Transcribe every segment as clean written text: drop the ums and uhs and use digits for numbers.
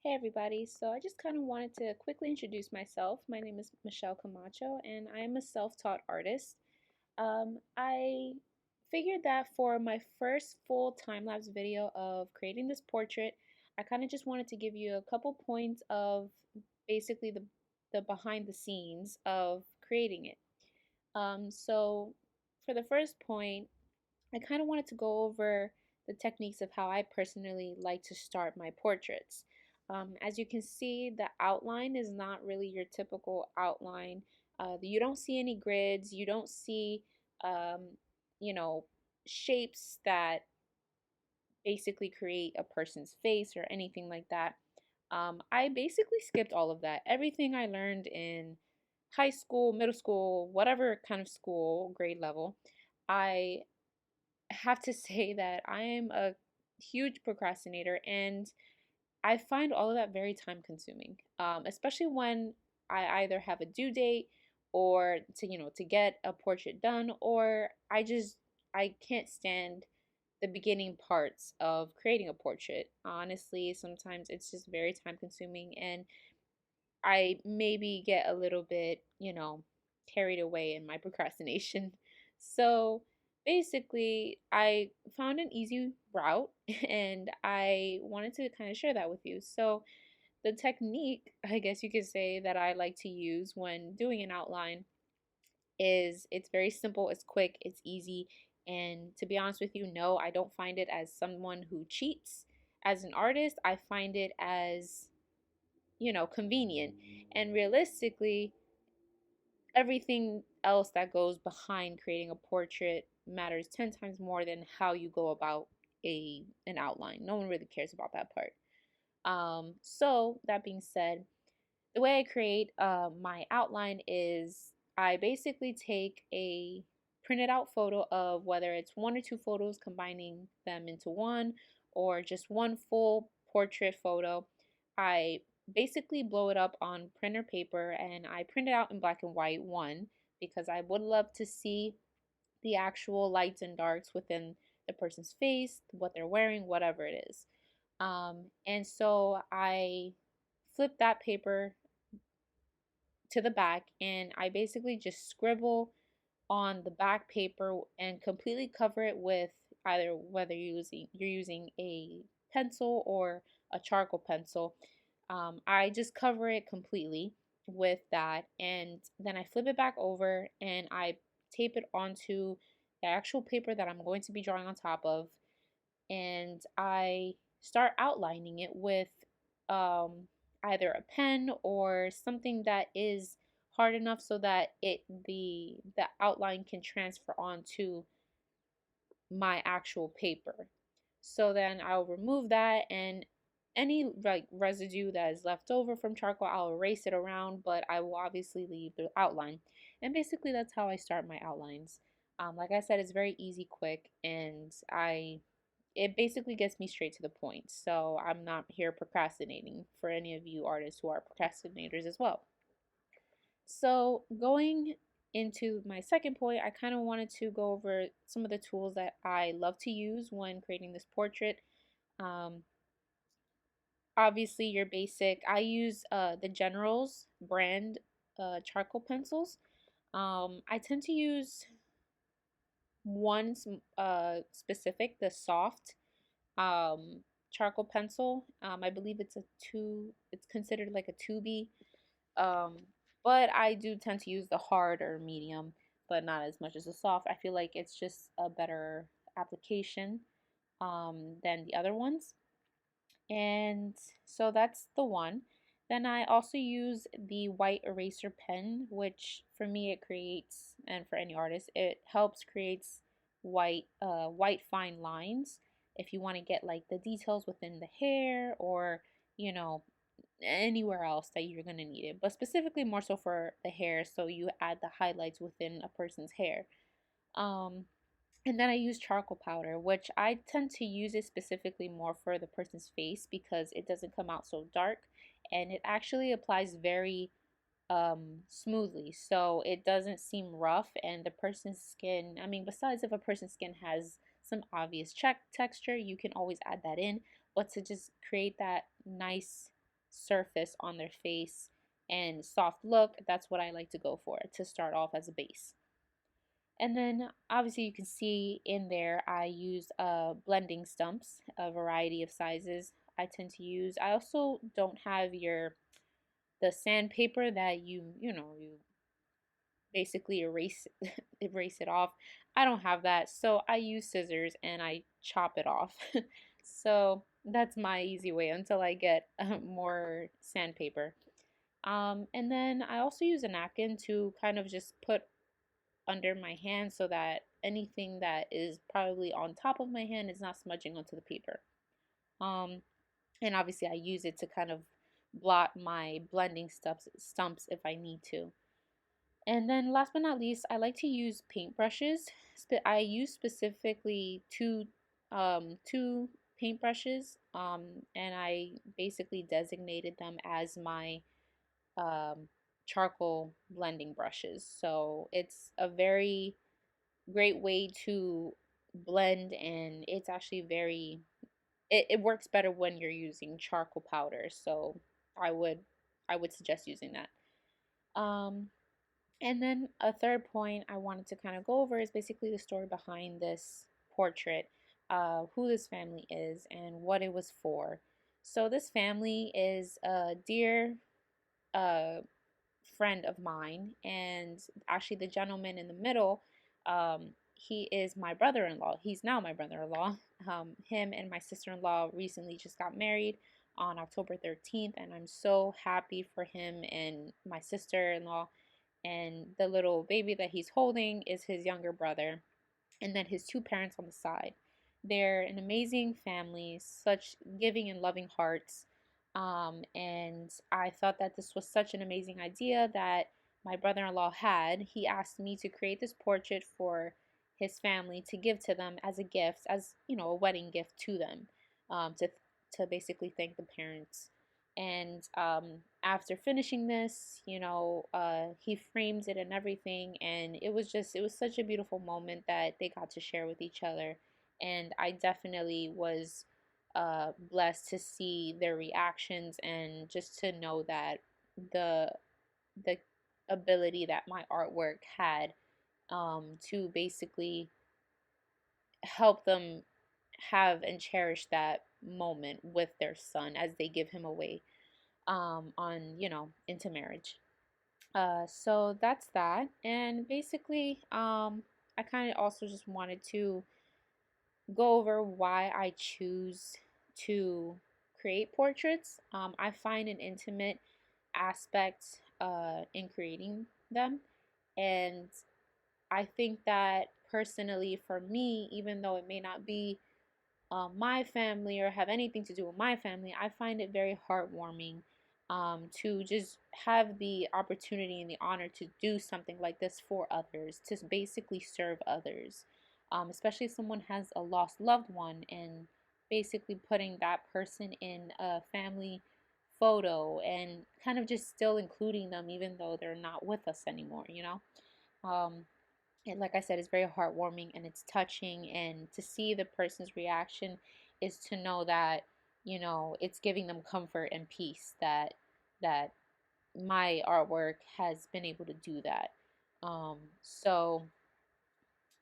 Hey everybody, so I just kind of wanted to quickly introduce myself. My name is Michelle Camacho and I am a self-taught artist. I figured that for my first full time-lapse video of creating this portrait, I kind of just wanted to give you a couple points of basically the behind the scenes of creating it. So for the first point, I kind of wanted to go over the techniques of how I personally like to start my portraits. As you can see, the outline is not really your typical outline. You don't see any grids, you don't see, um, you know, shapes that basically create a person's face or anything like that. I basically skipped all of that. Everything I learned in high school, middle school, whatever kind of school, grade level, I have to say that I am a huge procrastinator and I find all of that very time consuming, especially when I either have a due date or to get a portrait done, or I can't stand the beginning parts of creating a portrait. Honestly, sometimes it's just very time consuming and I maybe get a little bit, carried away in my procrastination. So basically, I found an easy route and I wanted to kind of share that with you. So, the technique, I guess you could say, that I like to use when doing an outline is it's very simple, it's quick, it's easy. And to be honest with you, no, I don't find it as someone who cheats. As an artist, I find it as convenient. And realistically, everything else that goes behind creating a portrait matters 10 times more than how you go about an outline. No one really cares about that part. So that being said, the way I create my outline is I basically take a printed out photo of whether it's one or two photos, combining them into one, or just one full portrait photo. I basically blow it up on printer paper and I print it out in black and white, one, because I would love to see the actual lights and darks within the person's face, what they're wearing, whatever it is. And so I flip that paper to the back and I basically just scribble on the back paper and completely cover it with either whether you're using a pencil or a charcoal pencil. I just cover it completely with that and then I flip it back over and I tape it onto the actual paper that I'm going to be drawing on top of, and I start outlining it with um, either a pen or something that is hard enough so that the outline can transfer onto my actual paper. So then I'll remove that and any like residue that is left over from charcoal, I'll erase it around, but I will obviously leave the outline. And basically that's how I start my outlines. Like I said, it's very easy, quick, and it basically gets me straight to the point. So I'm not here procrastinating for any of you artists who are procrastinators as well. So going into my second point, I kind of wanted to go over some of the tools that I love to use when creating this portrait. Um, Obviously, your basic. I use the General's brand charcoal pencils. I tend to use one specific, the soft charcoal pencil. I believe it's considered like a 2B. Um, but I do tend to use the hard or medium, but not as much as the soft. I feel like it's just a better application than the other ones. And so that's the one. Then I also use the white eraser pen, which for me it creates, and for any artist, it helps creates white fine lines. If you want to get like the details within the hair or you know anywhere else that you're gonna need it, but specifically more so for the hair, so you add the highlights within a person's hair. Um, and then I use charcoal powder, which I tend to use it specifically more for the person's face because it doesn't come out so dark and it actually applies very smoothly. So it doesn't seem rough and the person's skin, I mean, besides if a person's skin has some obvious check texture, you can always add that in. But to just create that nice surface on their face and soft look, that's what I like to go for to start off as a base. And then obviously you can see in there I use blending stumps, a variety of sizes I tend to use. I also don't have the sandpaper that you basically erase it off. I don't have that, so I use scissors and I chop it off. So that's my easy way until I get more sandpaper. And then I also use a napkin to kind of just put under my hand so that anything that is probably on top of my hand is not smudging onto the paper. Um, and obviously I use it to kind of blot my blending stumps if I need to. And then last but not least, I like to use paintbrushes. I use specifically two paintbrushes, and I basically designated them as my um, charcoal blending brushes. So it's a very great way to blend, and it's actually it works better when you're using charcoal powder. So I would I would suggest using that. Um, and then a third point I wanted to kind of go over is basically the story behind this portrait, who this family is, and what it was for. So this family is a dear uh, friend of mine, and actually the gentleman in the middle, he is my brother-in-law. He's now my brother-in-law. Him and my sister-in-law recently just got married on October 13th, and I'm so happy for him and my sister-in-law. And the little baby that he's holding is his younger brother, and then his two parents on the side. They're an amazing family, such giving and loving hearts. And I thought that this was such an amazing idea that my brother in law had. He asked me to create this portrait for his family to give to them as a gift, as a wedding gift to them, to basically thank the parents. And after finishing this, he framed it and everything, and it was such a beautiful moment that they got to share with each other. And I definitely was blessed to see their reactions and just to know that the the ability that my artwork had, to basically help them have and cherish that moment with their son as they give him away, on into marriage. So that's that. And basically, I kind of also just wanted to go over why I choose to create portraits. I find an intimate aspect in creating them, and I think that personally for me, even though it may not be my family or have anything to do with my family, I find it very heartwarming, to just have the opportunity and the honor to do something like this for others, to basically serve others, especially if someone has a lost loved one, and basically putting that person in a family photo and kind of just still including them even though they're not with us anymore. Um, and like I said, it's very heartwarming and it's touching. And to see the person's reaction is to know that, it's giving them comfort and peace that my artwork has been able to do that. So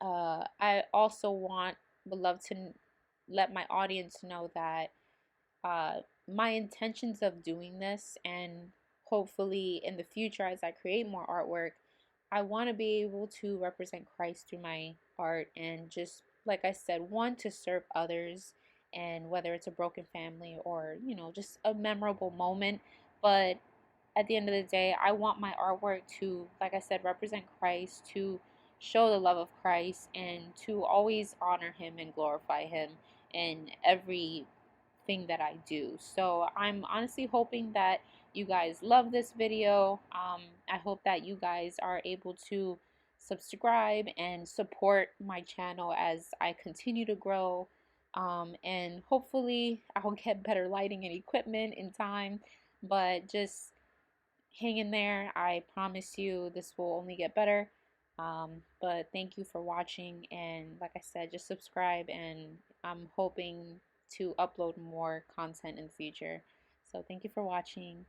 I also would love to let my audience know that uh, my intentions of doing this, and hopefully in the future as I create more artwork, I want to be able to represent Christ through my art, and just like I said, one, to serve others, and whether it's a broken family or just a memorable moment. But at the end of the day, I want my artwork to, like I said, represent Christ, to show the love of Christ, and to always honor him and glorify him in everything that I do. So I'm honestly hoping that you guys love this video. I hope that you guys are able to subscribe and support my channel as I continue to grow. And hopefully I'll get better lighting and equipment in time, but just hang in there. I promise you this will only get better. But thank you for watching, and like I said, just subscribe, and I'm hoping to upload more content in the future. So thank you for watching.